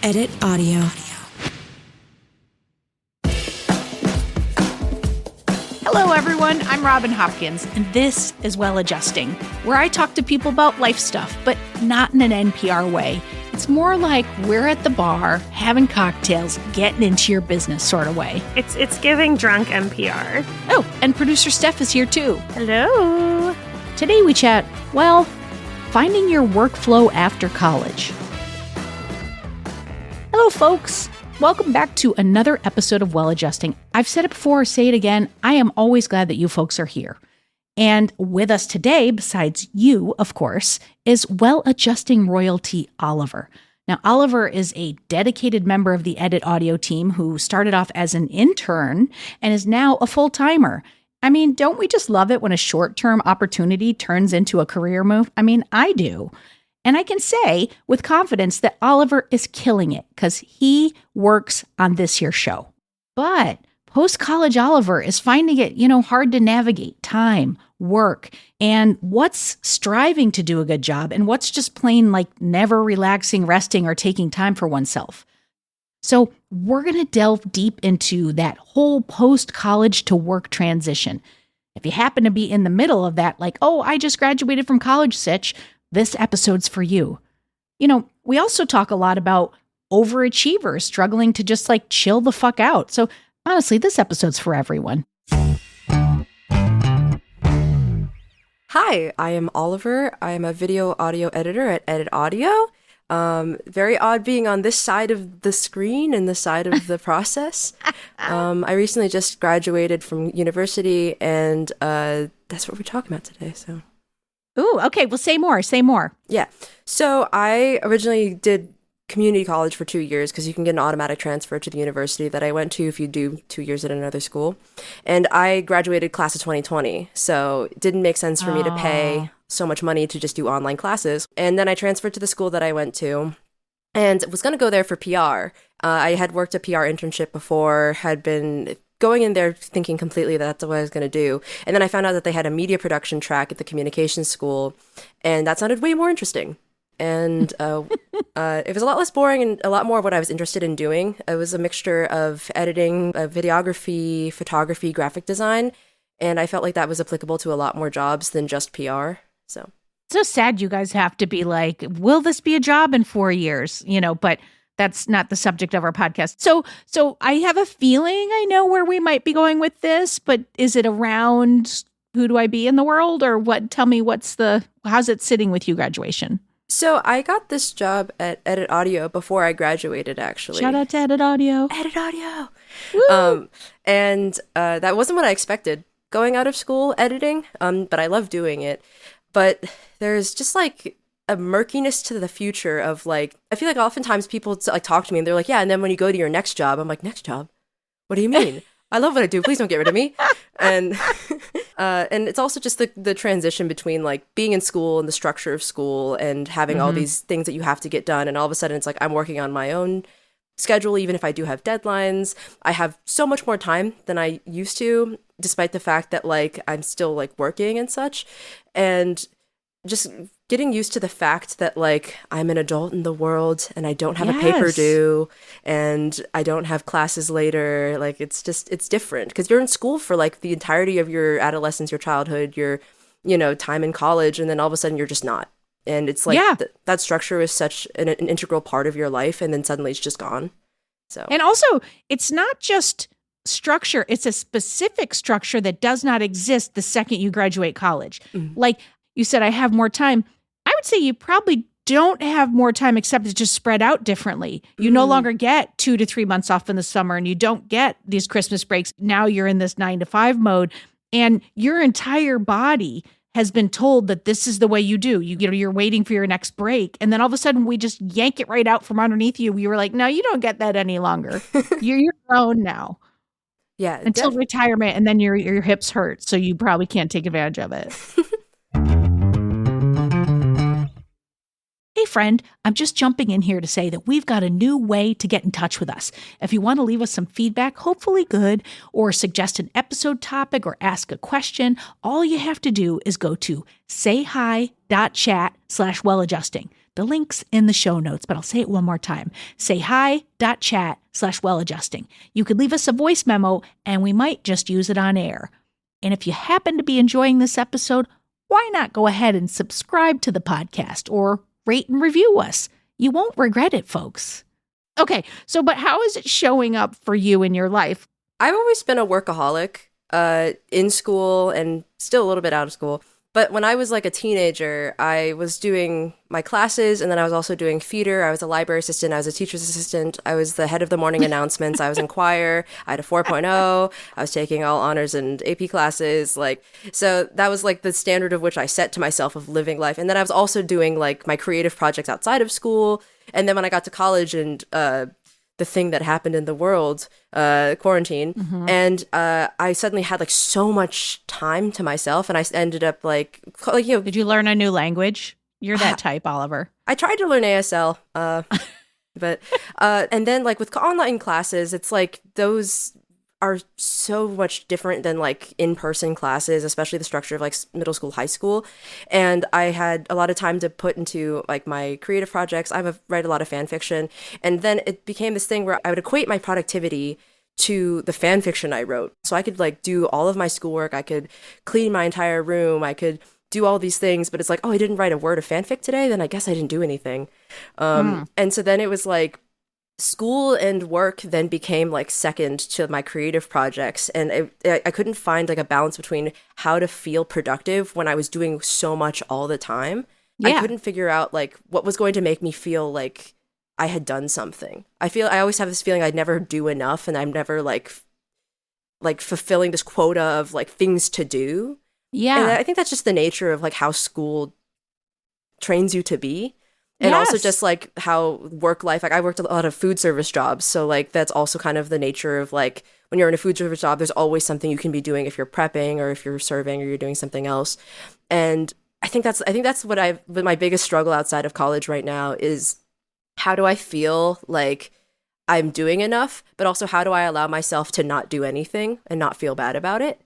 Edit audio. Hello, everyone. I'm Robin Hopkins, and this is Well Adjusting, where I talk to people about life stuff, but not in an NPR way. It's more like we're at the bar, having cocktails, getting into your business sort of way. It's giving drunk NPR. Oh, and producer Steph is here too. Hello. Today we chat, well, finding your workflow after college. Hello, folks. Welcome back to another episode of Well Adjusting. I've said it before, say it again. I am always glad that you folks are here. And with us today, besides you, of course, is Well Adjusting royalty Oliver. Now, Oliver is a dedicated member of the Edit Audio team who started off as an intern and is now a full-timer. I mean, don't we just love it when a short-term opportunity turns into a career move? I mean, I do. And I can say with confidence that Oliver is killing it because he works on this here show. But post-college Oliver is finding it, hard to navigate time, work, and what's striving to do a good job and what's just plain like never relaxing, resting, or taking time for oneself. So we're going to delve deep into that whole post-college to work transition. If you happen to be in the middle of that, like, oh, I just graduated from college sitch, this episode's for you. We also talk a lot about overachievers struggling to just chill the fuck out. So honestly, this episode's for everyone. Hi, I am Oliver. I am a video audio editor at Edit Audio. Very odd being on this side of the screen and the side of the process. I recently just graduated from university, and that's what we're talking about today. So. Ooh, okay. Well, say more. Yeah. So I originally did community college for 2 years because you can get an automatic transfer to the university that I went to if you do 2 years at another school. And I graduated class of 2020. So it didn't make sense for me to pay so much money to just do online classes. And then I transferred to the school that I went to and was going to go there for PR. I had worked a PR internship before, had been going in there thinking completely that that's what I was going to do. And then I found out that they had a media production track at the communications school, and that sounded way more interesting. And it was a lot less boring and a lot more of what I was interested in doing. It was a mixture of editing, videography, photography, graphic design, and I felt like that was applicable to a lot more jobs than just PR. So sad you guys have to be like, will this be a job in 4 years? But that's not the subject of our podcast. So I have a feeling I know where we might be going with this, but is it around who do I be in the world or what? Tell me how's it sitting with you graduation? So I got this job at Edit Audio before I graduated, actually. Shout out to Edit Audio. Edit Audio. Woo! And that wasn't what I expected going out of school editing, but I love doing it. But there's just a murkiness to the future of I feel like oftentimes people talk to me and they're like, yeah, and then when you go to your next job, I'm like, next job? What do you mean? I love what I do. Please don't get rid of me. And it's also just the transition between being in school and the structure of school and having all these things that you have to get done. And all of a sudden it's I'm working on my own schedule, even if I do have deadlines. I have so much more time than I used to, despite the fact that I'm still working and such. And just getting used to the fact that I'm an adult in the world and I don't have a paper due and I don't have classes later. It's different because you're in school for the entirety of your adolescence, your childhood, your time in college, and then all of a sudden you're just not. And it's that structure is such an integral part of your life, and then suddenly it's just gone. So and also it's not just structure; it's a specific structure that does not exist the second you graduate college. You said, I have more time. I would say you probably don't have more time except it's just spread out differently. You no longer get 2 to 3 months off in the summer and you don't get these Christmas breaks. Now you're in this 9 to 5 mode and your entire body has been told that this is the way you do. You're waiting for your next break. And then all of a sudden we just yank it right out from underneath you. We were like, no, you don't get that any longer. You're your own now. Yeah. Until retirement. And then your hips hurt. So you probably can't take advantage of it. Hey friend, I'm just jumping in here to say that we've got a new way to get in touch with us. If you want to leave us some feedback, hopefully good, or suggest an episode topic or ask a question, all you have to do is go to sayhi.chat/welladjusting. The link's in the show notes, but I'll say it one more time. Say hi.chat/welladjusting. You could leave us a voice memo and we might just use it on air. And if you happen to be enjoying this episode, why not go ahead and subscribe to the podcast or rate and review us? You won't regret it, folks. Okay, but how is it showing up for you in your life? I've always been a workaholic in school and still a little bit out of school. But when I was like a teenager, I was doing my classes, and then I was also doing theater. I was a library assistant. I was a teacher's assistant. I was the head of the morning announcements. I was in choir. I had a 4.0. I was taking all honors and AP classes. So that was like the standard of which I set to myself of living life. And then I was also doing like my creative projects outside of school. And then when I got to college and the thing that happened in the world, quarantine, and I suddenly had like so much time to myself, and I ended up like Did you learn a new language? You're that type, Oliver. I tried to learn ASL, but and then like with online classes, it's like those are so much different than like in-person classes, especially the structure of like middle school, high school. And I had a lot of time to put into like my creative projects. Write a lot of fan fiction. And then it became this thing where I would equate my productivity to the fan fiction I wrote. So I could like do all of my schoolwork. I could clean my entire room. I could do all these things, but it's like, oh, I didn't write a word of fanfic today. Then I guess I didn't do anything. And so then it was like, school and work then became like second to my creative projects, and I couldn't find like a balance between how to feel productive when I was doing so much all the time. I couldn't figure out like what was going to make me feel like I had done something. I always have this feeling I'd never do enough, and I'm never like fulfilling this quota of like things to do. And I think that's just the nature of like how school trains you to be. And also just like how work life, like I worked a lot of food service jobs. So like that's also kind of the nature of like when you're in a food service job, there's always something you can be doing if you're prepping or if you're serving or you're doing something else. And I think that's what my biggest struggle outside of college right now is how do I feel like I'm doing enough, but also how do I allow myself to not do anything and not feel bad about it?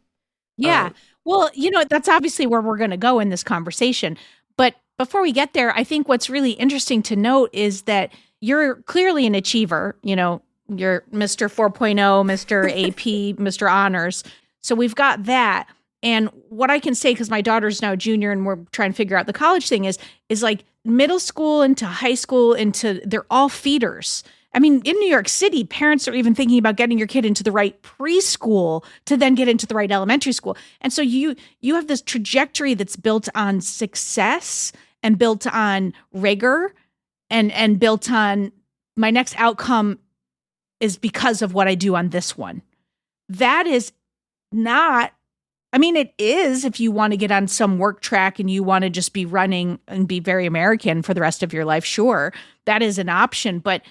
Yeah. Well, that's obviously where we're going to go in this conversation. But before we get there, I think what's really interesting to note is that you're clearly an achiever. You're Mr. 4.0, Mr. AP, Mr. Honors. So we've got that. And what I can say, because my daughter's now a junior and we're trying to figure out the college thing is like middle school into high school they're all feeders. I mean, in New York City, parents are even thinking about getting your kid into the right preschool to then get into the right elementary school. And so you have this trajectory that's built on success and built on rigor and built on my next outcome is because of what I do on this one. That is not, I mean, it is if you want to get on some work track and you want to just be running and be very American for the rest of your life. Sure, that is an option, but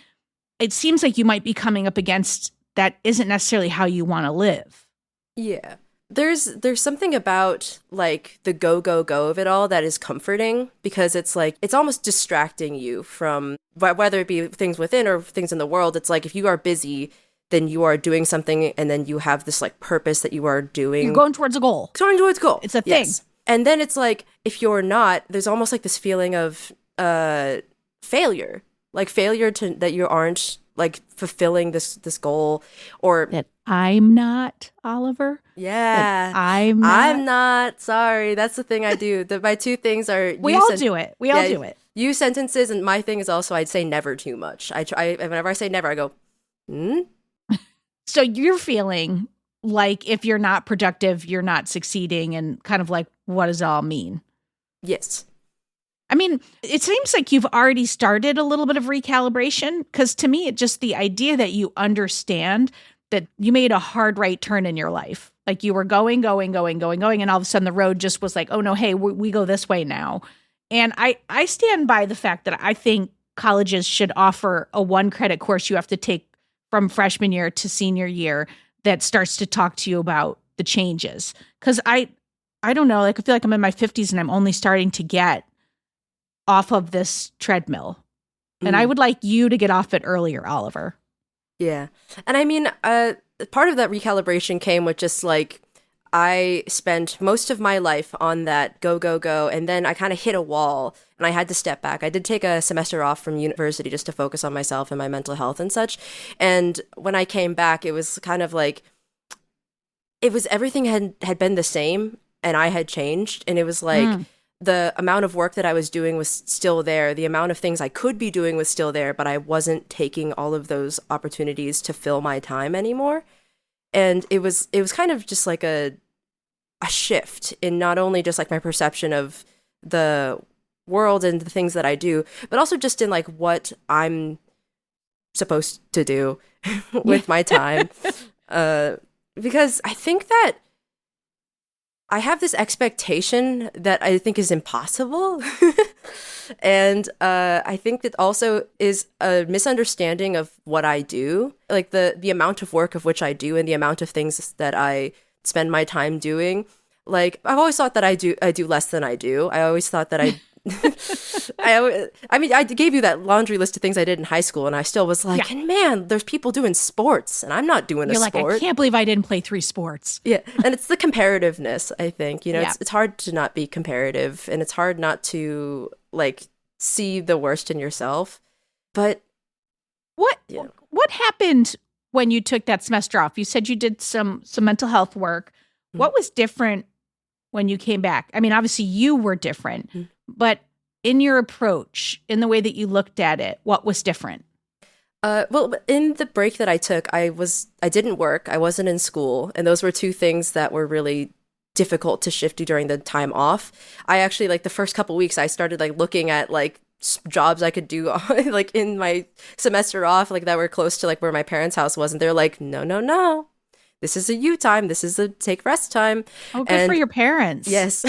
it seems like you might be coming up against that isn't necessarily how you want to live. Yeah. There's something about like the go of it all that is comforting, because it's like it's almost distracting you from whether it be things within or things in the world. It's like if you are busy, then you are doing something, and then you have this like purpose that you are doing. You're going towards a goal. Going towards a goal. It's a thing. And then it's like if you're not, there's almost like this feeling of failure. Like failure that you aren't like fulfilling this goal, or that I'm not, Oliver. Yeah, that I'm not. Sorry, that's the thing I do. My two things are we all do it. We all do it. Use sentences, and my thing is also I'd say never too much. I try whenever I say never, I go, So you're feeling like if you're not productive, you're not succeeding, and kind of like what does it all mean? Yes. I mean, it seems like you've already started a little bit of recalibration, because to me, it's just the idea that you understand that you made a hard right turn in your life. Like you were going, and all of a sudden the road just was like, oh no, hey, we go this way now. And I stand by the fact that I think colleges should offer a 1-credit course you have to take from freshman year to senior year that starts to talk to you about the changes. Because I don't know, like I feel like I'm in my 50s and I'm only starting to get off of this treadmill. And I would like you to get off it earlier, Oliver. Yeah. And I mean, part of that recalibration came with just like, I spent most of my life on that go, and then I kind of hit a wall. and I had to step back. I did take a semester off from university just to focus on myself and my mental health and such. And when I came back, it was kind of like, it was everything had been the same and I had changed. And it was like the amount of work that I was doing was still there. The amount of things I could be doing was still there, but I wasn't taking all of those opportunities to fill my time anymore. And it was kind of just like a shift in not only just like my perception of the world and the things that I do, but also just in like what I'm supposed to do with my time. Because I think that I have this expectation that I think is impossible. And I think that also is a misunderstanding of what I do, like the amount of work of which I do and the amount of things that I spend my time doing. Like, I've always thought that I do less than I do. I always thought that I mean, I gave you that laundry list of things I did in high school, and I still was like, and man, there's people doing sports, and I'm not doing a sport. You're like, I can't believe I didn't play 3 sports. Yeah, and it's the comparativeness, I think. You know, it's hard to not be comparative, and it's hard not to, like, see the worst in yourself. But what happened when you took that semester off? You said you did some mental health work. What was different when you came back? I mean, obviously you were different, but in your approach, in the way that you looked at it, what was different? Well, in the break that I took, I didn't work. I wasn't in school. And those were 2 things that were really difficult to shift during the time off. I actually, like, the first couple weeks, I started, like, looking at, like, jobs I could do, like, in my semester off, like, that were close to, like, where my parents' house was. And they're like, no. This is a you time. This is a take rest time. Oh, good for your parents. Yes.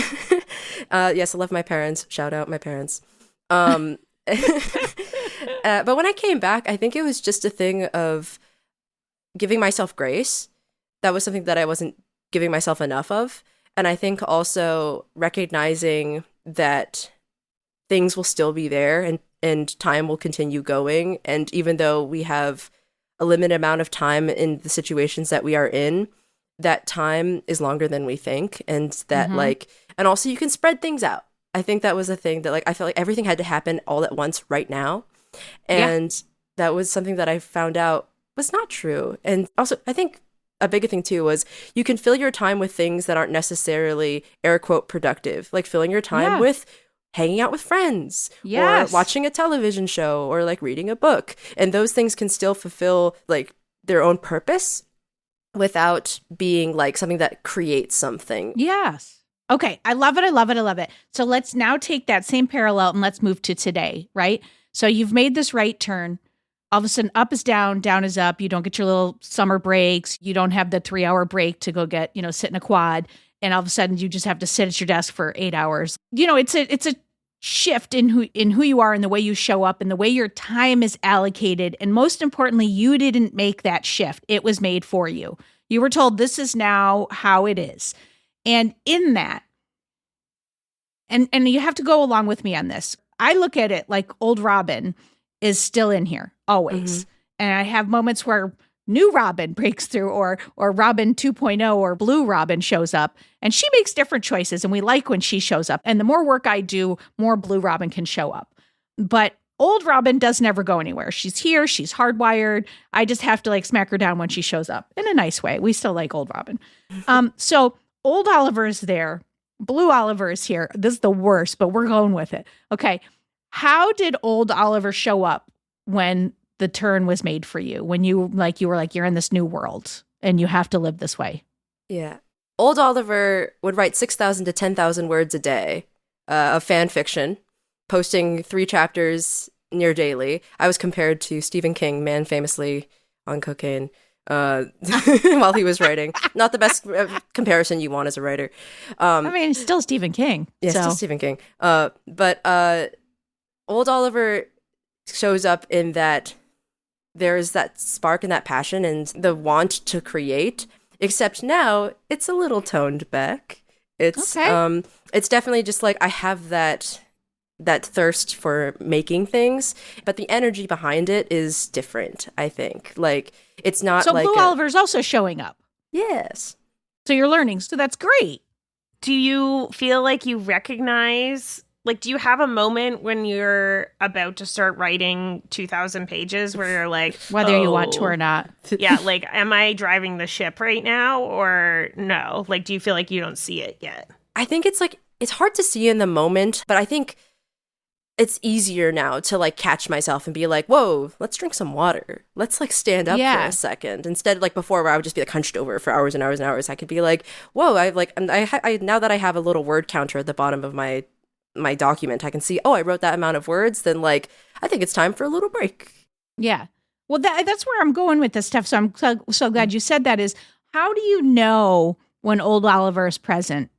Yes, I love my parents. Shout out my parents. But when I came back, I think it was just a thing of giving myself grace. That was something that I wasn't giving myself enough of. And I think also recognizing that things will still be there and time will continue going. And even though we have a limited amount of time in the situations that we are in, that time is longer than we think. And that like, and also you can spread things out. I think that was a thing that, like, I felt like everything had to happen all at once right now. And that was something that I found out was not true. And also, I think a bigger thing too was you can fill your time with things that aren't necessarily air quote productive, like filling your time with hanging out with friends or watching a television show or like reading a book. And those things can still fulfill like their own purpose without being like something that creates something. Yes. Okay. I love it. So let's now take that same parallel and let's move to today, right? So you've made this right turn. All of a sudden, up is down, down is up. You don't get your little summer breaks. You don't have the 3-hour break to go get, sit in a quad. And all of a sudden, you just have to sit at your desk for 8 hours. It's a shift in who you are and the way you show up and the way your time is allocated. And most importantly, you didn't make that shift. It was made for you. You were told this is now how it is. And in that, and you have to go along with me on this. I look at it like old Robin is still in here always. And I have moments where new Robin breaks through or Robin 2.0 or Blue Robin shows up and she makes different choices and we like when she shows up. And the more work I do, more Blue Robin can show up. But old Robin does never go anywhere. She's here. She's hardwired. I just have to like smack her down when she shows up in a nice way. We still like old Robin. So old Oliver is there. Blue Oliver is here. This is the worst, but we're going with it. Okay. How did old Oliver show up when the turn was made for you, when you were like, you're in this new world and you have to live this way? Yeah. Old Oliver would write 6,000 to 10,000 words a day of fan fiction, posting 3 chapters near daily. I was compared to Stephen King, man famously on cocaine while he was writing. Not the best comparison you want as a writer. I mean, it's still Stephen King. Yeah, still Stephen King. But old Oliver shows up in that there's that spark and that passion and the want to create, except now it's a little toned back. It's it's definitely just like I have that thirst for making things, but the energy behind it is different, I think. Like it's not so like Blue Oliver's also showing up. Yes. So you're learning. So that's great. Do you feel like you recognize Like, do you have a moment when you're about to start writing 2,000 pages where you're like, Whether you want to or not. Yeah, like, am I driving the ship right now or no? Like, do you feel like you don't see it yet? I think it's like, it's hard to see in the moment, but I think it's easier now to like catch myself and be like, whoa, let's drink some water. Let's like stand up for a second. Instead, like before where I would just be like hunched over for hours and hours and hours, I could be like, whoa, I now that I have a little word counter at the bottom of my document, I can see, oh, I wrote that amount of words, then like, I think it's time for a little break. Yeah. Well, that's where I'm going with this stuff. So I'm so glad you said that is, how do you know when old Oliver is present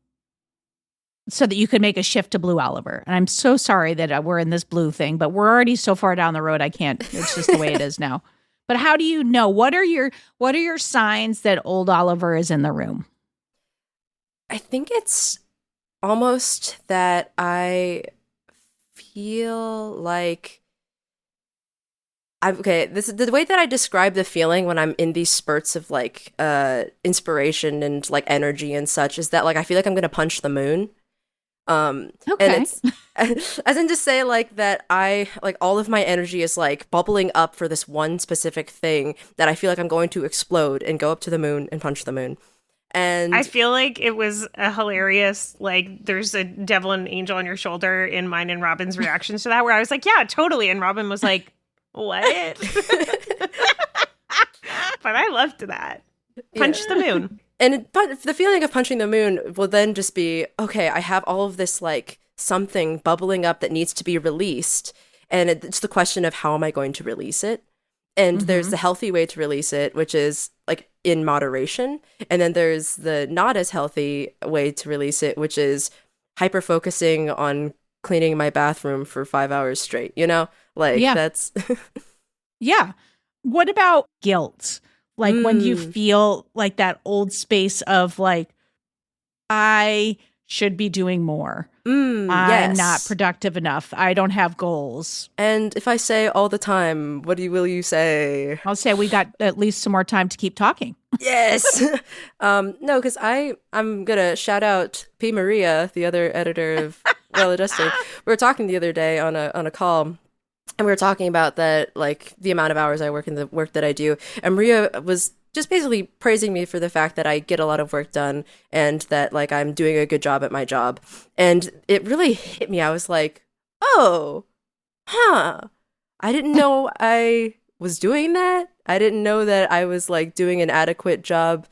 so that you could make a shift to blue Oliver? And I'm so sorry that we're in this blue thing, but we're already so far down the road. I can't, it's just the way it is now. But how do you know? What are your signs that old Oliver is in the room? I think it's almost that I feel like this is the way that I describe the feeling when I'm in these spurts of like inspiration and like energy and such is that like I feel like I'm gonna punch the moon. And it's as in to say like that I like all of my energy is like bubbling up for this one specific thing that I feel like I'm going to explode and go up to the moon and punch the moon. And I feel like it was a hilarious, like, there's a devil and angel on your shoulder in mine and Robin's reactions to that, where I was like, yeah, totally. And Robin was like, what? But I loved that. Punch the moon. But the feeling of punching the moon will then just be, okay, I have all of this, like, something bubbling up that needs to be released. And it's the question of how am I going to release it? And there's the healthy way to release it, which is, like, in moderation. And then there's the not as healthy way to release it, which is hyper-focusing on cleaning my bathroom for 5 hours straight, you know? Like, that's... Yeah. What about guilt? Like, when you feel like that old space of, like, I should be doing more. I'm not productive enough. I don't have goals. And if I say all the time, will you say? I'll say we got at least some more time to keep talking. Yes. No, because I'm gonna shout out P. Maria, the other editor of Well Adjusted. We were talking the other day on a call, and we were talking about that, like the amount of hours I work and the work that I do. And Maria was just basically praising me for the fact that I get a lot of work done and that like I'm doing a good job at my job. And it really hit me. I was like, oh, I didn't know I was doing that. I didn't know that I was like doing an adequate job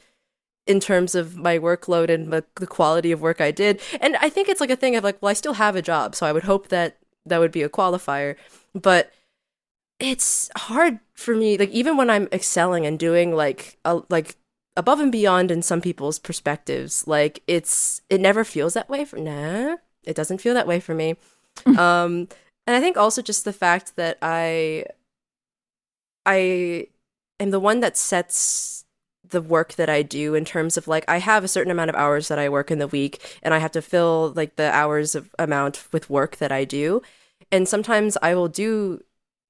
in terms of my workload and the quality of work I did. And I think it's like a thing of like, well, I still have a job, so I would hope that that would be a qualifier. But it's hard for me, like even when I'm excelling and doing like above and beyond in some people's perspectives, like it never feels that way it doesn't feel that way for me. And I think also just the fact that I am the one that sets the work that I do in terms of like I have a certain amount of hours that I work in the week and I have to fill like the hours of amount with work that I do. And sometimes I will do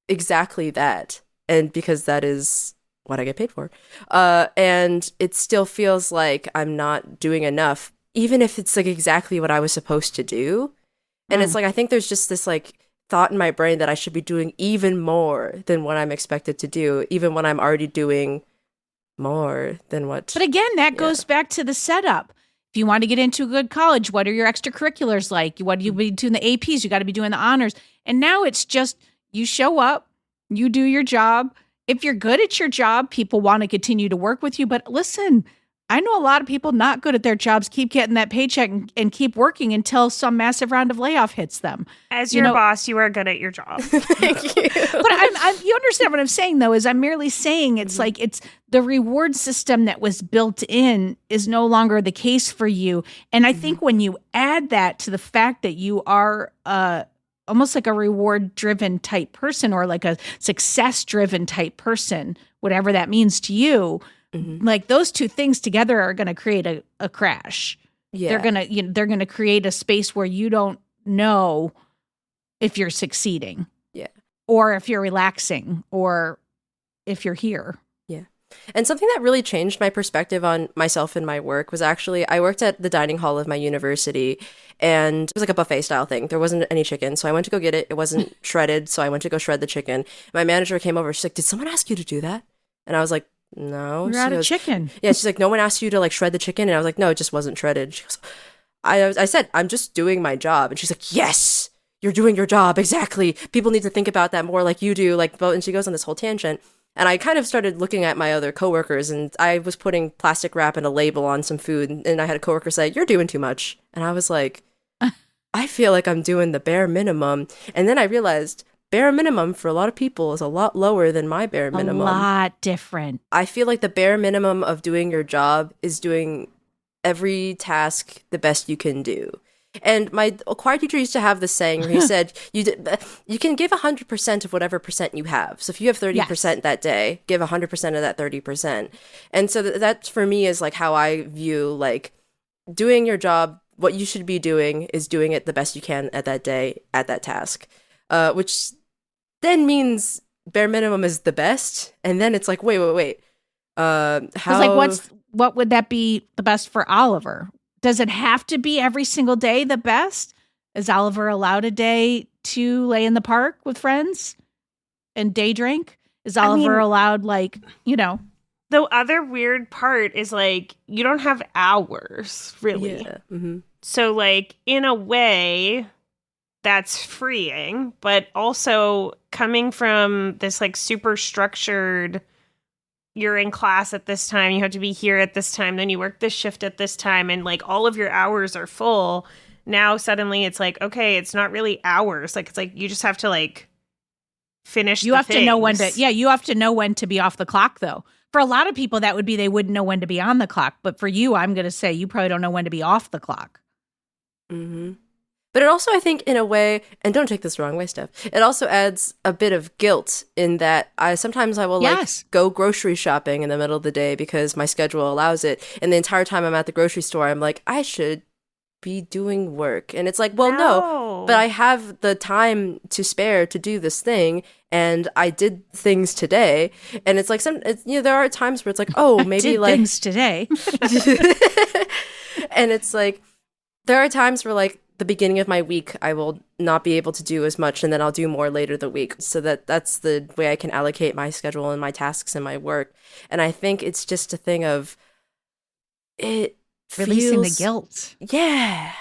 exactly that, and because that is what I get paid for, and it still feels like I'm not doing enough, even if it's like exactly what I was supposed to do. And it's like I think there's just this like thought in my brain that I should be doing even more than what I'm expected to do, even when I'm already doing more than what. But again, that goes back to the setup. If you want to get into a good college, what are your extracurriculars like? What do you be doing the APs? You got to be doing the honors. And now it's just you show up, you do your job. If you're good at your job, people want to continue to work with you. But listen, I know a lot of people not good at their jobs keep getting that paycheck and keep working until some massive round of layoff hits them. As your boss, you are good at your job. Thank you. But you understand what I'm saying, though, is I'm merely saying it's like it's the reward system that was built in is no longer the case for you. And I think when you add that to the fact that you are almost like a reward-driven type person or like a success-driven type person, whatever that means to you, like those two things together are going to create a crash. Yeah. They're going to create a space where you don't know if you're succeeding. Yeah. Or if you're relaxing or if you're here. Yeah. And something that really changed my perspective on myself and my work was actually I worked at the dining hall of my university, and it was like a buffet style thing. There wasn't any chicken, so I went to go get it. It wasn't shredded, so I went to go shred the chicken. My manager came over. She's like, "Did someone ask you to do that?" And I was like, "No." You're She out of goes, chicken. Yeah, she's like, "No one asked you to like shred the chicken," and I was like, "No, it just wasn't shredded." She goes, I said, "I'm just doing my job," and she's like, "Yes, you're doing your job exactly. People need to think about that more, like you do." Like, and she goes on this whole tangent. And I kind of started looking at my other coworkers, and I was putting plastic wrap and a label on some food, and I had a coworker say, "You're doing too much." And I was like, I feel like I'm doing the bare minimum. And then I realized bare minimum for a lot of people is a lot lower than my bare minimum. A lot different. I feel like the bare minimum of doing your job is doing every task the best you can do. And my choir teacher used to have this saying where he said, you can give 100% of whatever percent you have. So if you have 30% that day, give 100% of that 30%. And so that for me is like how I view like doing your job. What you should be doing is doing it the best you can at that day, at that task, which then means bare minimum is the best. And then it's like, wait. How? Like, what would that be the best for Oliver? Does it have to be every single day the best? Is Oliver allowed a day to lay in the park with friends and day drink? Is Oliver allowed, like, you know? The other weird part is, like, you don't have hours, really. Yeah. Mm-hmm. So, like, in a way, that's freeing, but also coming from this, like, super structured, you're in class at this time, you have to be here at this time, then you work this shift at this time, and, like, all of your hours are full. Now, suddenly, it's like, okay, it's not really hours. Like, it's like, you just have to, like, finish You have to know when to, you have to know when to be off the clock, though. For a lot of people, that would be they wouldn't know when to be on the clock. But for you, I'm going to say you probably don't know when to be off the clock. Mm-hmm. But it also, I think, in a way, and don't take this the wrong way, Steph, it also adds a bit of guilt in that sometimes I will like go grocery shopping in the middle of the day because my schedule allows it. And the entire time I'm at the grocery store, I'm like, I should be doing work. And it's like, well, no, but I have the time to spare to do this thing. And I did things today. And it's like, there are times where it's like, oh, maybe like things today. And it's like, there are times where like the beginning of my week, I will not be able to do as much. And then I'll do more later the week. So that's the way I can allocate my schedule and my tasks and my work. And I think it's just a thing of it. Releasing the guilt. Yeah.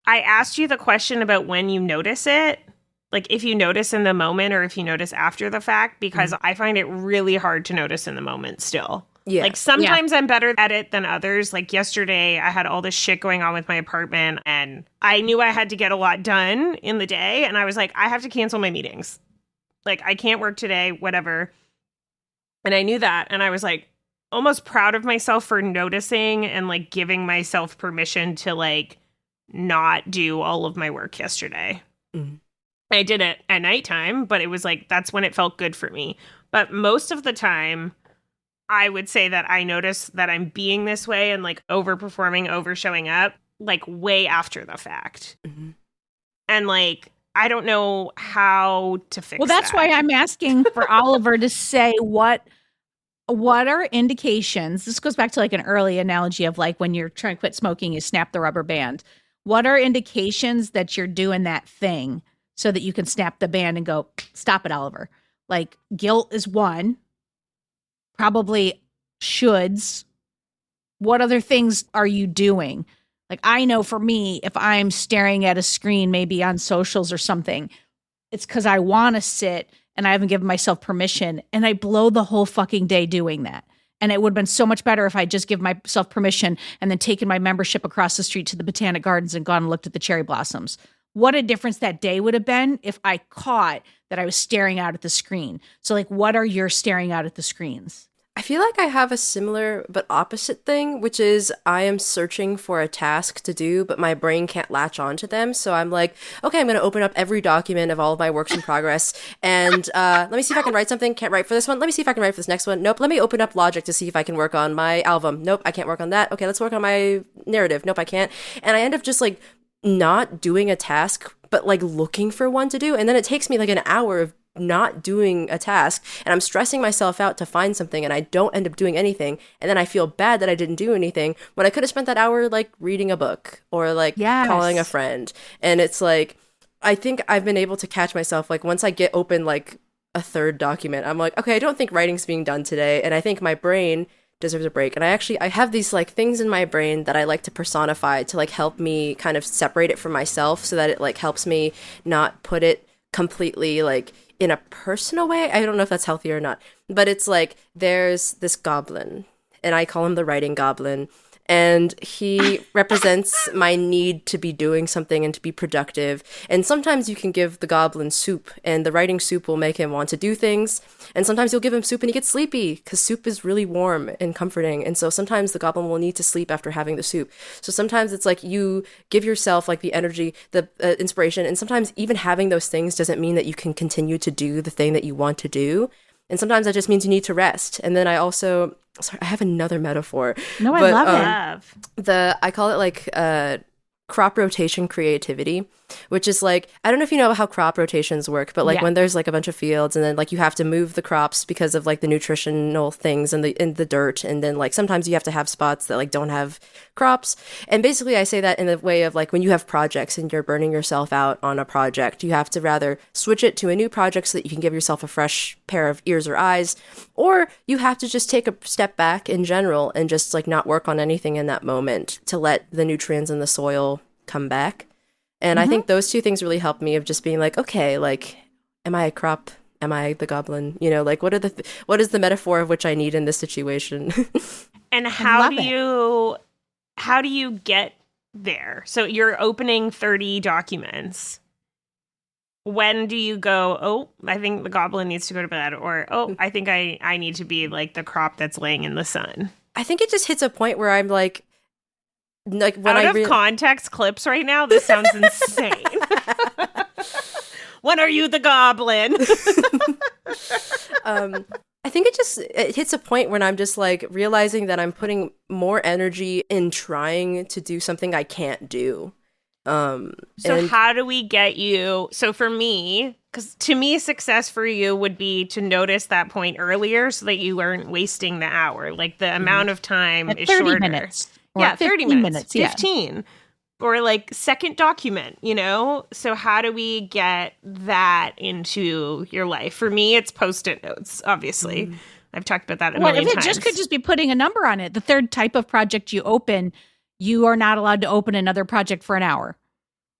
I asked you the question about when you notice it, like if you notice in the moment or if you notice after the fact, because I find it really hard to notice in the moment still. Yeah. Like sometimes I'm better at it than others. Like yesterday, I had all this shit going on with my apartment and I knew I had to get a lot done in the day. And I was like, I have to cancel my meetings. Like, I can't work today, whatever. And I knew that. And I was like almost proud of myself for noticing and like giving myself permission to like not do all of my work yesterday. Mm-hmm. I did it at nighttime, but it was like, that's when it felt good for me. But most of the time, I would say that I notice that I'm being this way and like overperforming, over showing up, like way after the fact. Mm-hmm. And like, I don't know how to fix Well, that's that. why I'm asking for Oliver to say what are indications. This goes back to like an early analogy of like when you're trying to quit smoking, you snap the rubber band. What are indications that you're doing that thing so that you can snap the band and go, stop it, Oliver? Like guilt is one. Probably shoulds. What other things are you doing? Like, I know for me, if I'm staring at a screen, maybe on socials or something, it's because I want to sit and I haven't given myself permission and I blow the whole fucking day doing that. And it would have been so much better if I just give myself permission and then taken my membership across the street to the Botanic Gardens and gone and looked at the cherry blossoms. What a difference that day would have been if I caught that I was staring out at the screen. So like, what are your staring out at the screens? I feel like I have a similar but opposite thing, which is I am searching for a task to do, but my brain can't latch onto them. So I'm like, okay, I'm going to open up every document of all of my works in progress. And let me see if I can write something. Can't write for this one. Let me see if I can write for this next one. Nope. Let me open up Logic to see if I can work on my album. Nope. I can't work on that. Okay, let's work on my narrative. Nope, I can't. And I end up just like not doing a task, but like looking for one to do. And then it takes me like an hour of not doing a task, and I'm stressing myself out to find something, and I don't end up doing anything. And then I feel bad that I didn't do anything when I could have spent that hour like reading a book or like Yes. calling a friend. And it's like, I think I've been able to catch myself like once I get open like a third document, I'm like, okay, I don't think writing's being done today. And I think my brain deserves a break. And I have these like things in my brain that I like to personify to like help me kind of separate it from myself, so that it like helps me not put it completely like in a personal way. I don't know if that's healthy or not, but it's like there's this goblin, and I call him the writing goblin, and he represents my need to be doing something and to be productive. And sometimes you can give the goblin soup, and the writing soup will make him want to do things. And sometimes you'll give him soup and he gets sleepy, because soup is really warm and comforting. And so sometimes the goblin will need to sleep after having the soup. So sometimes it's like you give yourself like the energy, the inspiration, and sometimes even having those things doesn't mean that you can continue to do the thing that you want to do. And sometimes that just means you need to rest. And then sorry, I have another metaphor. No, I but, love it. I call it like crop rotation creativity, which is like, I don't know if you know how crop rotations work, but like Yeah. when there's like a bunch of fields, and then like you have to move the crops because of like the nutritional things in the dirt, and then like sometimes you have to have spots that like don't have crops. And basically I say that in the way of like when you have projects and you're burning yourself out on a project, you have to rather switch it to a new project so that you can give yourself a fresh pair of ears or eyes, or you have to just take a step back in general and just like not work on anything in that moment to let the nutrients in the soil come back. And I think those two things really helped me, of just being like, okay, like, am I a crop? Am I the goblin? You know, like what is the metaphor of which I need in this situation? And love how do you get there? So you're opening 30 documents. When do you go, oh, I think the goblin needs to go to bed, or oh, I think I need to be like the crop that's laying in the sun? I think it just hits a point where I'm like when Out of context clips right now, this sounds insane. When are you the goblin? I think it hits a point when I'm just like realizing that I'm putting more energy in trying to do something I can't do. So how do we get you? So for me, because to me, success for you would be to notice that point earlier so that you weren't wasting the hour. Like the amount of time At is 30 shorter. minutes. Or Yeah, 30 minutes. Yeah. 15. Or like second document, you know? So how do we get that into your life? For me, it's Post-it notes, obviously. I've talked about that a What million if it times. just could just be putting a number on it? The third type of project you open, you are not allowed to open another project for an hour.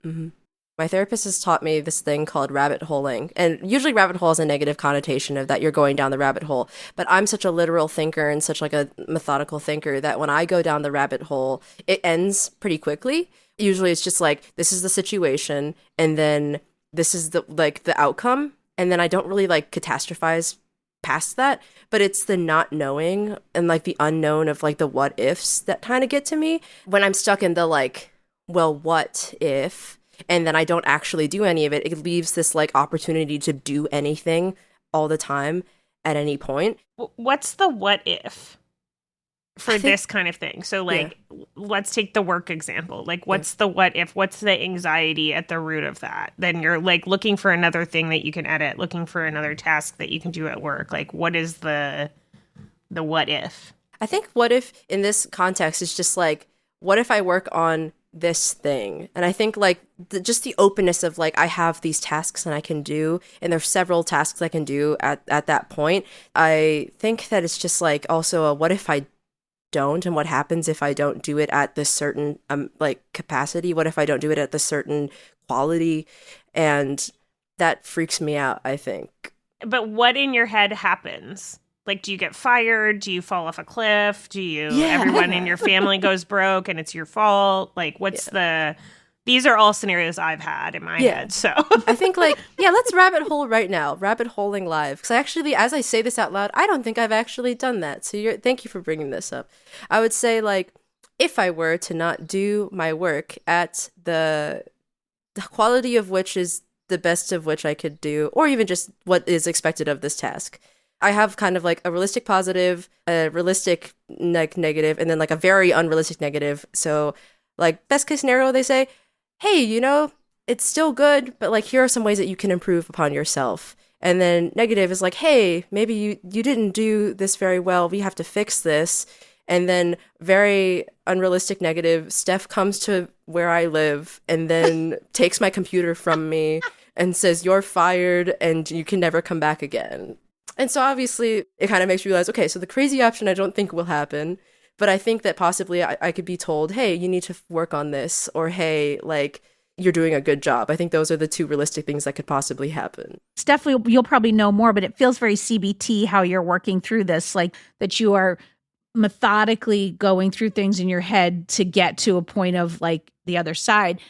Mm-hmm. My therapist has taught me this thing called rabbit holing. And usually rabbit hole has a negative connotation of that you're going down the rabbit hole. But I'm such a literal thinker and such like a methodical thinker that when I go down the rabbit hole, it ends pretty quickly. Usually it's just like, this is the situation, and then this is the outcome. And then I don't really like catastrophize past that, but it's the not knowing and like the unknown of like the what ifs that kind of get to me when I'm stuck in the like, well, what if? And then I don't actually do any of it. It leaves this like opportunity to do anything all the time at any point. What's the what if for this kind of thing? So like, let's take the work example. Like, what's the what if? What's the anxiety at the root of that? Then you're like looking for another thing that you can edit, looking for another task that you can do at work. Like, what is the what if? I think what if in this context is just like, what if I work on this thing? And I think like just the openness of like, I have these tasks and I can do, and there's several tasks I can do at that point. I think that it's just like also a what if I don't, and what happens if I don't do it at this certain like capacity? What if I don't do it at this certain quality? And that freaks me out, I think. But what in your head happens? Like, do you get fired? Do you fall off a cliff? Do you, everyone in your family goes broke and it's your fault? Like, what's these are all scenarios I've had in my head. So I think like, let's rabbit hole right now. Rabbit holing live. Because actually, as I say this out loud, I don't think I've actually done that. So thank you for bringing this up. I would say like, if I were to not do my work at the quality of which is the best of which I could do, or even just what is expected of this task, I have kind of like a realistic positive, a realistic negative, and then like a very unrealistic negative. So like best case scenario, they say, hey, it's still good, but like here are some ways that you can improve upon yourself. And then negative is like, hey, maybe you didn't do this very well. We have to fix this. And then very unrealistic negative, Steph comes to where I live and then takes my computer from me and says, you're fired and you can never come back again. And so obviously it kind of makes you realize, okay, so the crazy option I don't think will happen. But I think that possibly I could be told, hey, you need to work on this, or hey, like, you're doing a good job. I think those are the two realistic things that could possibly happen. Steph, you'll probably know more, but it feels very CBT how you're working through this, like that you are methodically going through things in your head to get to a point of like the other side.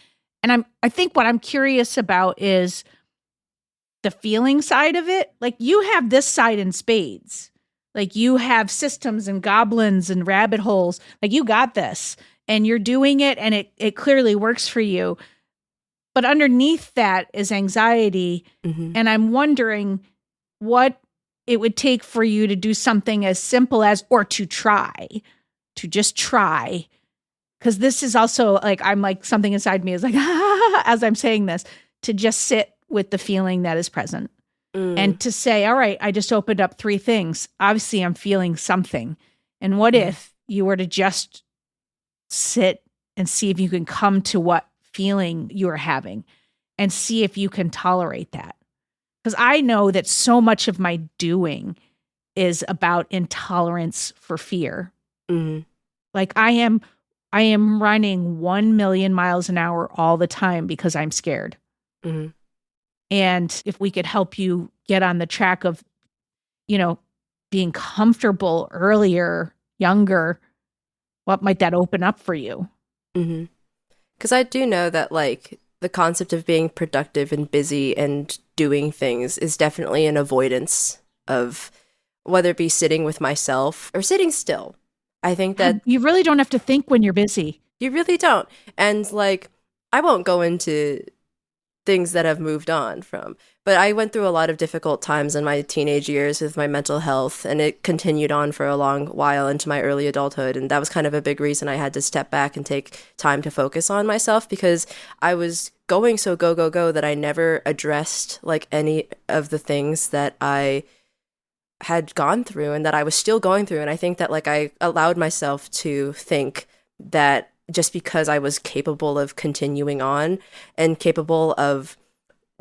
And I think what I'm curious about is the feeling side of it. Like you have this side in spades. Like you have systems and goblins and rabbit holes. Like you got this and you're doing it and it clearly works for you. But underneath that is anxiety. Mm-hmm. And I'm wondering what it would take for you to do something as simple as, or to just try. Because this is also like, I'm like, something inside me is like, as I'm saying this, to just sit with the feeling that is present. And to say, all right, I just opened up 3 things. Obviously, I'm feeling something. And what if you were to just sit and see if you can come to what feeling you are having and see if you can tolerate that? Because I know that so much of my doing is about intolerance for fear. Mm-hmm. Like I am running 1 million miles an hour all the time because I'm scared. Mm-hmm. And if we could help you get on the track of, being comfortable earlier, younger, what might that open up for you? Mm-hmm. Because I do know that, like, the concept of being productive and busy and doing things is definitely an avoidance of whether it be sitting with myself or sitting still. I think that you really don't have to think when you're busy. You really don't. And, like, I won't go into things that have moved on from, but I went through a lot of difficult times in my teenage years with my mental health, and it continued on for a long while into my early adulthood. And that was kind of a big reason I had to step back and take time to focus on myself, because I was going so go, go, go that I never addressed like any of the things that I had gone through and that I was still going through. And I think that like I allowed myself to think that just because I was capable of continuing on and capable of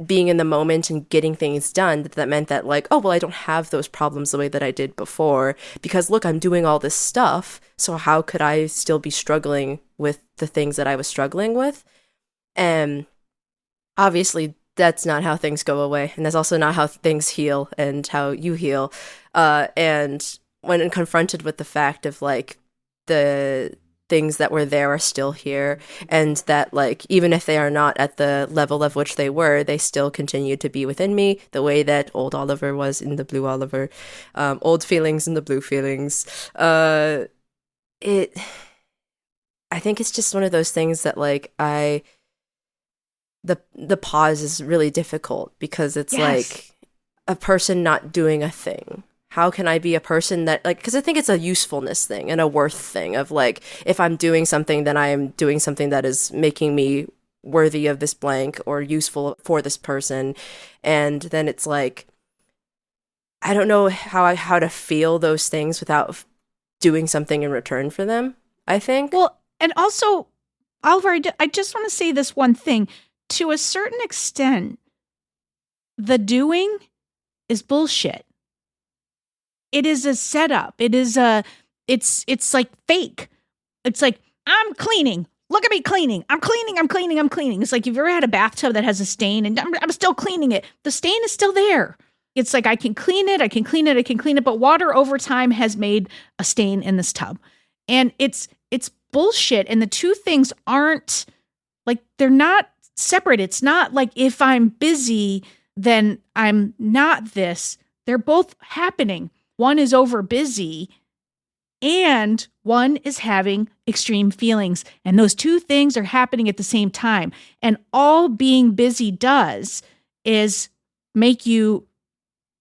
being in the moment and getting things done, that meant that like, oh, well, I don't have those problems the way that I did before, because look, I'm doing all this stuff. So how could I still be struggling with the things that I was struggling with? And obviously that's not how things go away. And that's also not how things heal and how you heal. And when confronted with the fact of like the things that were there are still here, and that like even if they are not at the level of which they were, they still continue to be within me, the way that old Oliver was in the blue Oliver, old feelings in the blue feelings. I think it's just one of those things that like the pause is really difficult, because it's like a person not doing a thing. How can I be a person that, like, because I think it's a usefulness thing and a worth thing of, like, if I'm doing something, then I am doing something that is making me worthy of this blank or useful for this person. And then it's like, I don't know how to feel those things without doing something in return for them, I think. Well, and also, Oliver, I just want to say this one thing. To a certain extent, the doing is bullshit. It is a setup. It's like fake. It's like, I'm cleaning. Look at me cleaning. I'm cleaning. It's like, you've ever had a bathtub that has a stain and I'm still cleaning it. The stain is still there. It's like, I can clean it. But water over time has made a stain in this tub. And it's bullshit. And the two things aren't like, they're not separate. It's not like if I'm busy, then I'm not this. They're both happening. One is over busy and one is having extreme feelings. And those two things are happening at the same time. And all being busy does is make you,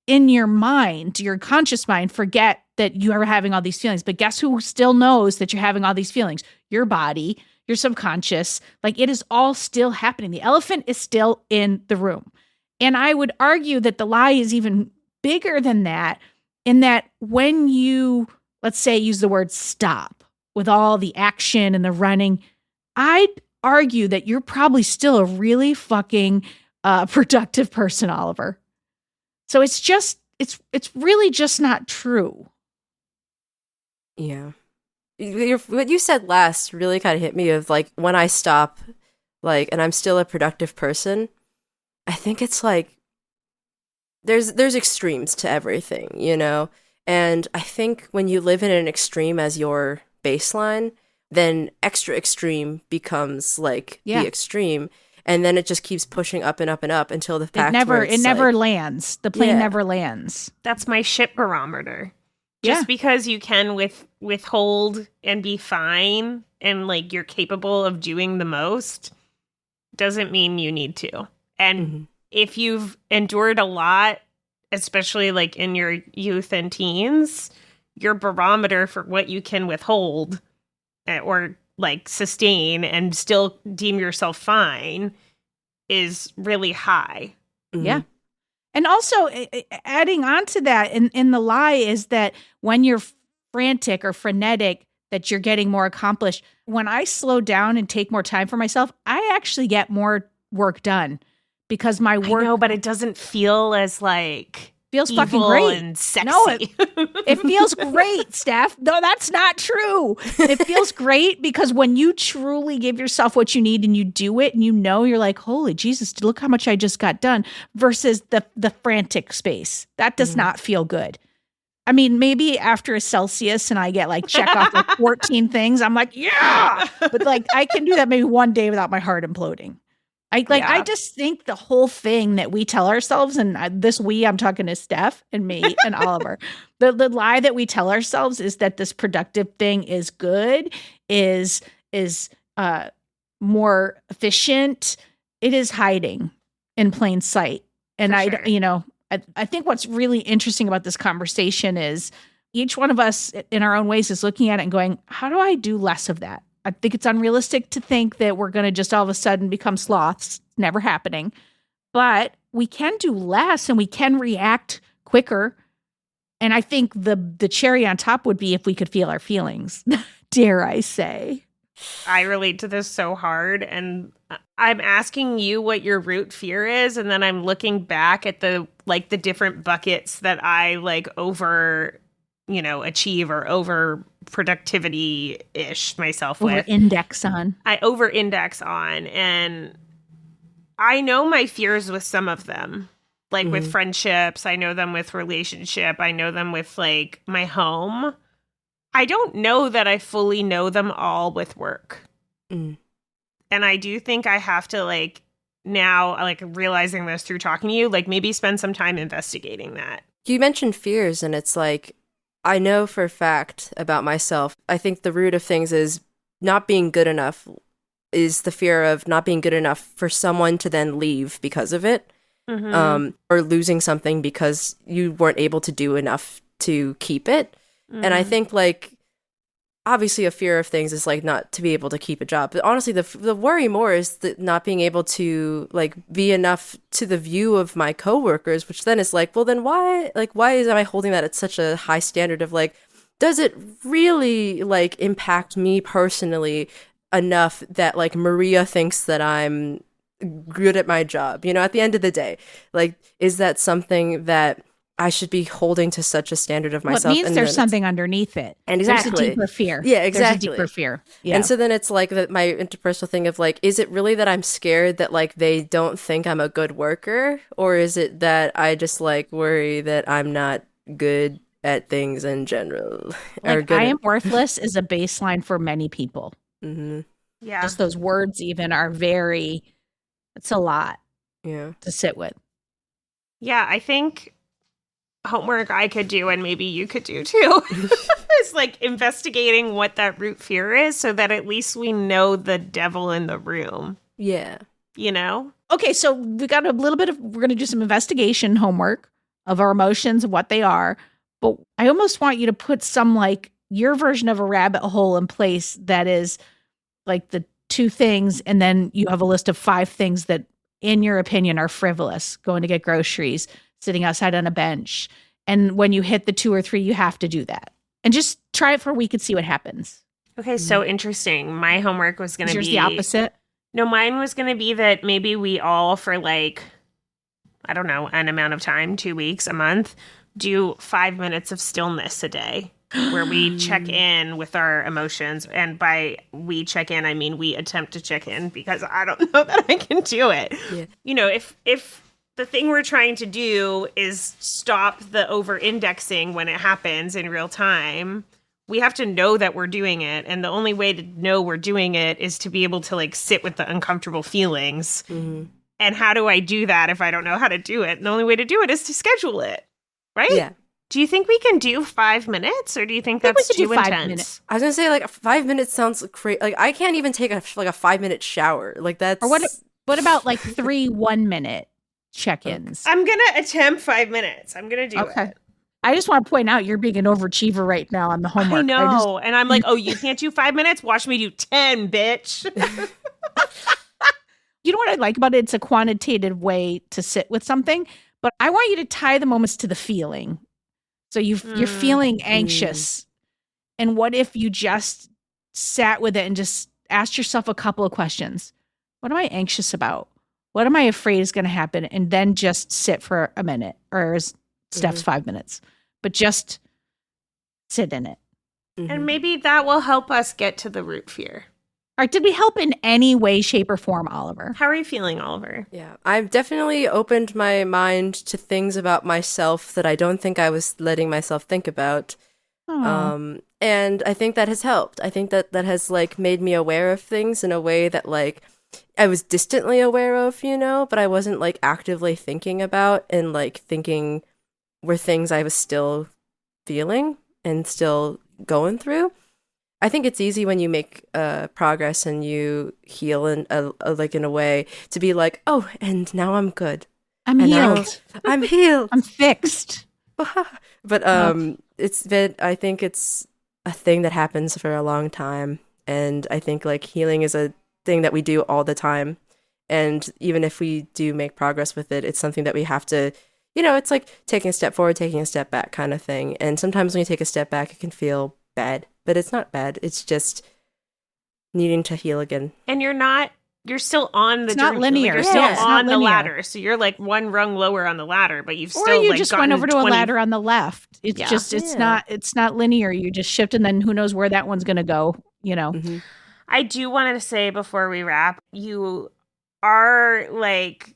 in your mind, your conscious mind, forget that you are having all these feelings. But guess who still knows that you're having all these feelings? Your body, your subconscious. Like it is all still happening. The elephant is still in the room. And I would argue that the lie is even bigger than that, in that when you, let's say, use the word stop with all the action and the running, I'd argue that you're probably still a really fucking productive person, Oliver. So it's really just not true. Yeah. What you said last really kind of hit me of like when I stop, like, and I'm still a productive person. I think it's like there's extremes to everything, you know? And I think when you live in an extreme as your baseline, then extra extreme becomes like the extreme. And then it just keeps pushing up and up and up until the fact it never lands. The plane never lands. That's my shit barometer. Just because you can withhold and be fine and like you're capable of doing the most doesn't mean you need to. And if you've endured a lot, especially like in your youth and teens, your barometer for what you can withhold or like sustain and still deem yourself fine is really high. Yeah. And also adding on to that in the lie is that when you're frantic or frenetic, that you're getting more accomplished. When I slow down and take more time for myself, I actually get more work done because my work. I know, but it doesn't feel as like feels fucking great and sexy. No, it feels great, Steph. No, that's not true. It feels great because when you truly give yourself what you need and you do it and you know, you're like, holy Jesus, look how much I just got done versus the frantic space. That does not feel good. I mean, maybe after a Celsius and I get like check off like 14 things, I'm like, yeah. But like I can do that maybe one day without my heart imploding. I just think the whole thing that we tell ourselves, and I'm talking to Steph and me and Oliver, the lie that we tell ourselves is that this productive thing is good, is more efficient. It is hiding in plain sight. And I think what's really interesting about this conversation is each one of us in our own ways is looking at it and going, how do I do less of that? I think it's unrealistic to think that we're going to just all of a sudden become sloths. Never happening. But we can do less and we can react quicker. And I think the cherry on top would be if we could feel our feelings, dare I say. I relate to this so hard. And I'm asking you what your root fear is. And then I'm looking back at the different buckets that I like over, achieve or over productivity-ish myself with. Over-index on. I over-index on. And I know my fears with some of them. Like with friendships, I know them with relationship. I know them with like my home. I don't know that I fully know them all with work. And I do think I have to like now like realizing this through talking to you, like maybe spend some time investigating that. You mentioned fears and it's like, I know for a fact about myself, I think the root of things is not being good enough is the fear of not being good enough for someone to then leave because of it, or losing something because you weren't able to do enough to keep it. And I think like, obviously a fear of things is like not to be able to keep a job. But honestly, the worry more is that not being able to like be enough to the view of my coworkers, which then is like, well, then why am I holding that at such a high standard of like, does it really like impact me personally enough that like Maria thinks that I'm good at my job? At the end of the day, like, is that something that I should be holding to such a standard of myself? Well, it means there's something underneath it. And exactly. There's a deeper fear. Yeah, exactly. There's a deeper fear. Yeah. And so then it's like that my interpersonal thing of like, is it really that I'm scared that like they don't think I'm a good worker? Or is it that I just like worry that I'm not good at things in general? Like, I am worthless is a baseline for many people. Yeah. Just those words even are it's a lot to sit with. Yeah, I think homework I could do and maybe you could do too is like investigating what that root fear is so that at least we know the devil in the room. Yeah. Okay, so we got we're going to do some investigation homework of our emotions, of what they are. But I almost want you to put some like your version of a rabbit hole in place that is like the 2 things, and then you have a list of 5 things that, in your opinion, are frivolous. Going to get groceries, sitting outside on a bench. And when you hit the 2 or 3, you have to do that. And just try it for a week and see what happens. Okay, so interesting. My homework was going to Yours be the opposite? No, mine was going to be that maybe we all, for like, I don't know, an amount of time, 2 weeks, a month, do 5 minutes of stillness a day where we check in with our emotions. And by we check in, I mean we attempt to check in, because I don't know that I can do it. Yeah. You know, if the thing we're trying to do is stop the over-indexing when it happens in real time, we have to know that we're doing it. And the only way to know we're doing it is to be able to like sit with the uncomfortable feelings. Mm-hmm. And how do I do that if I don't know how to do it? And the only way to do it is to schedule it, right? Yeah. Do you think we can do 5 minutes, or do you think I think we that's could do too 5 intense? minutes. I was gonna say like 5 minutes sounds crazy. Like I can't even take a 5-minute shower. Like that's Or what about like 3 1-minute check-ins? I'm going to attempt 5 minutes. I'm going to do Okay. it. I just want to point out you're being an overachiever right now on the homework. I know. And I'm like, oh, you can't do 5 minutes? Watch me do 10, bitch. You know what I like about it? It's a quantitative way to sit with something, but I want you to tie the moments to the feeling. So you're feeling anxious. And what if you just sat with it and just asked yourself a couple of questions? What am I anxious about? What am I afraid is going to happen? And then just sit for a minute, or steps 5 minutes, but just sit in it. And maybe that will help us get to the root fear. All right. Did we help in any way, shape, or form, Oliver? How are you feeling, Oliver? Yeah, I've definitely opened my mind to things about myself that I don't think I was letting myself think about. Oh. And I think that has helped. I think that has like made me aware of things in a way that like I was distantly aware of, you know, but I wasn't like actively thinking about, and like thinking were things I was still feeling and still going through. I think it's easy when you make progress and you heal in like in a way to be like, oh, and now I'm good. I'm And now healed. I'm healed. I'm fixed. But I think it's a thing that happens for a long time, and I think like healing is a thing that we do all the time, and even if we do make progress with it, it's something that we have to, you know, it's like taking a step forward, taking a step back kind of thing. And sometimes when you take a step back, it can feel bad, but it's not bad. It's just needing to heal again. And you're still on the It's not journey. linear. Like, you're Yeah, still it's not on the linear. ladder. So you're like one rung lower on the ladder, but you've Or still you like just gotten went over to 20 a ladder on the left. It's Yeah. just Yeah. it's not linear. You just shift, and then who knows where that one's gonna go, you know. Mm-hmm. I do want to say before we wrap, you are like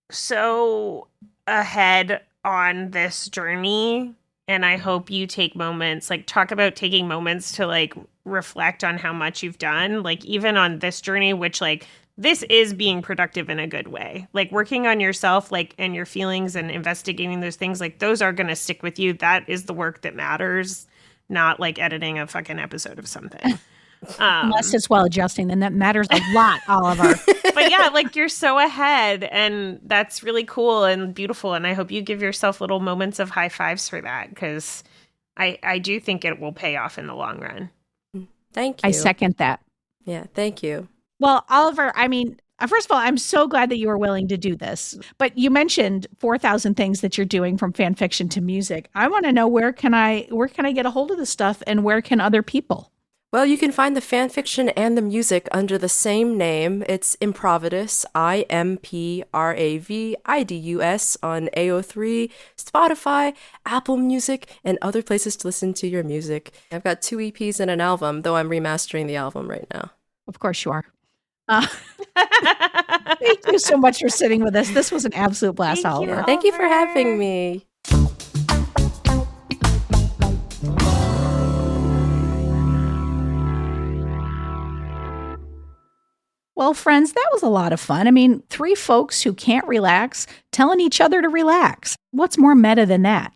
so ahead on this journey. And I hope you take moments, like talk about taking moments to like reflect on how much you've done, like even on this journey, which like this is being productive in a good way. Like working on yourself, like, and your feelings and investigating those things, like those are going to stick with you. That is the work that matters, not like editing a fucking episode of something. Unless it's well adjusting, then that matters a lot, Oliver. But yeah, like you're so ahead, and that's really cool and beautiful. And I hope you give yourself little moments of high fives for that, because I do think it will pay off in the long run. Thank you. I second that. Yeah, thank you. Well, Oliver, I mean, first of all, I'm so glad that you were willing to do this. But you mentioned 4,000 things that you're doing, from fan fiction to music. I want to know where can I get a hold of this stuff, and where can other people? Well, you can find the fan fiction and the music under the same name. It's Improvidus, IMPRAVIDUS, on AO3, Spotify, Apple Music, and other places to listen to your music. I've got 2 EPs and an album, though I'm remastering the album right now. Of course you are. Thank you so much for sitting with us. This was an absolute blast, Thank you. Oliver. Thank you for having me. Well, friends, that was a lot of fun. I mean, 3 folks who can't relax telling each other to relax. What's more meta than that?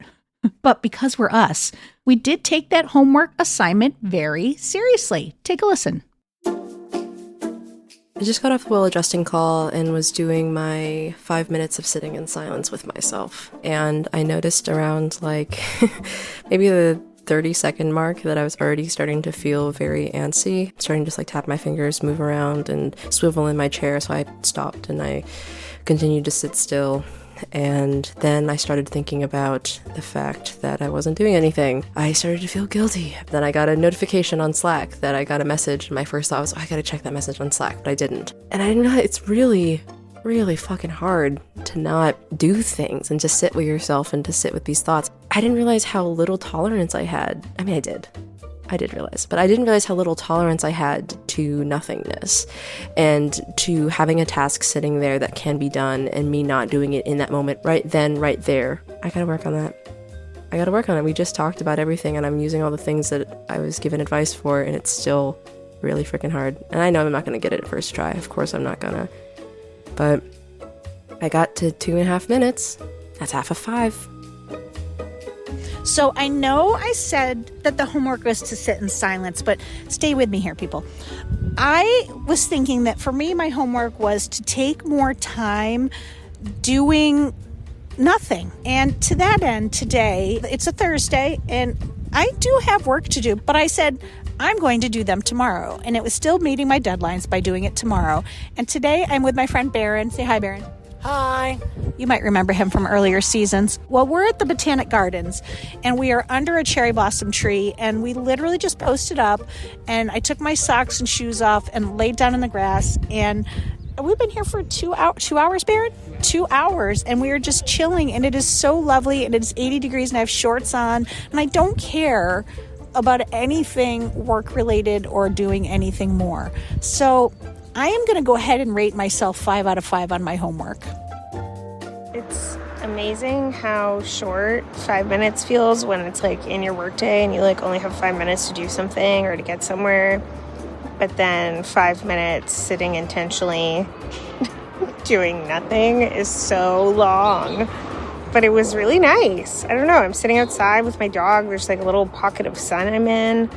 But because we're us, we did take that homework assignment very seriously. Take a listen. I just got off the well-adjusting call and was doing my 5 minutes of sitting in silence with myself. And I noticed around like maybe the 30-second mark that I was already starting to feel very antsy, starting to just like tap my fingers, move around, and swivel in my chair. So I stopped and I continued to sit still. And then I started thinking about the fact that I wasn't doing anything. I started to feel guilty. Then I got a notification on Slack that I got a message. My first thought was, oh, I gotta check that message on Slack, but I didn't. And I didn't know, it's really fucking hard to not do things and to sit with yourself and to sit with these thoughts. I didn't realize how little tolerance I had. I mean, I did realize, but I didn't realize how little tolerance I had to nothingness and to having a task sitting there that can be done and me not doing it in that moment, right then, right there. I gotta work on that. We just talked about everything, and I'm using all the things that I was given advice for, and it's still really freaking hard. And I know I'm not gonna get it at first try. Of course I'm not gonna. But I got to 2.5 minutes. That's half of 5. So I know I said that the homework was to sit in silence, but stay with me here, people. I was thinking that for me, my homework was to take more time doing nothing. And to that end, today, it's a Thursday, and I do have work to do, but I said, I'm going to do them tomorrow. And it was still meeting my deadlines by doing it tomorrow. And today I'm with my friend Baron. Say hi, Baron. Hi. You might remember him from earlier seasons. Well, we're at the Botanic Gardens, and we are under a cherry blossom tree, and we literally just posted up, and I took my socks and shoes off and laid down in the grass, and we've been here for 2 hours, Baron? 2 hours, and we are just chilling, and it is so lovely, and it is 80 degrees, and I have shorts on, and I don't care about anything work-related or doing anything more. So I am going to go ahead and rate myself 5 out of 5 on my homework. It's amazing how short 5 minutes feels when it's like in your workday and you like only have 5 minutes to do something or to get somewhere. But then 5 minutes sitting intentionally doing nothing is so long. But it was really nice. I don't know. I'm sitting outside with my dog. There's like a little pocket of sun I'm in.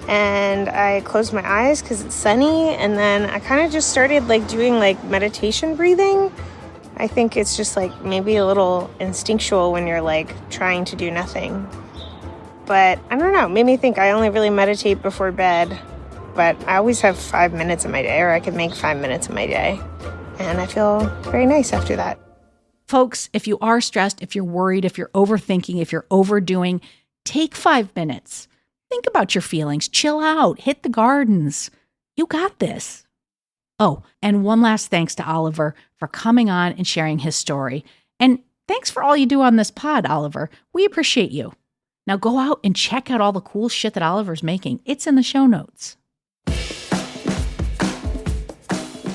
And I closed my eyes because it's sunny. And then I kind of just started like doing like meditation breathing. I think it's just like maybe a little instinctual when you're like trying to do nothing. But I don't know. Made me think I only really meditate before bed. But I always have 5 minutes in my day, or I could make 5 minutes in my day. And I feel very nice after that. Folks, if you are stressed, if you're worried, if you're overthinking, if you're overdoing, take 5 minutes. Think about your feelings. Chill out. Hit the gardens. You got this. Oh, and one last thanks to Oliver for coming on and sharing his story. And thanks for all you do on this pod, Oliver. We appreciate you. Now go out and check out all the cool shit that Oliver's making. It's in the show notes.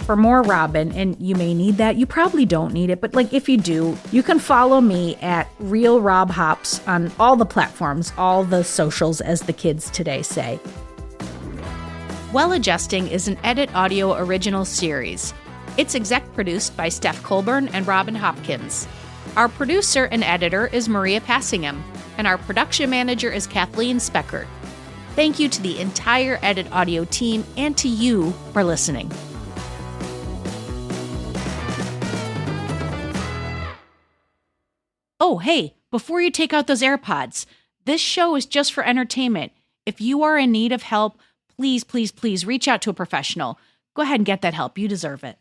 For more Robin, and you may need that, you probably don't need it, but like if you do, you can follow me at Real Rob Hops on all the platforms, all the socials, as the kids today say. Well Adjusting is an Edit Audio original series. It's exec produced by Steph Colburn and Robin Hopkins. Our producer and editor is Maria Passingham, and our production manager is Kathleen Speckert. Thank you to the entire Edit Audio team and to you for listening. Oh, hey, before you take out those AirPods, this show is just for entertainment. If you are in need of help, please, please, please reach out to a professional. Go ahead and get that help. You deserve it.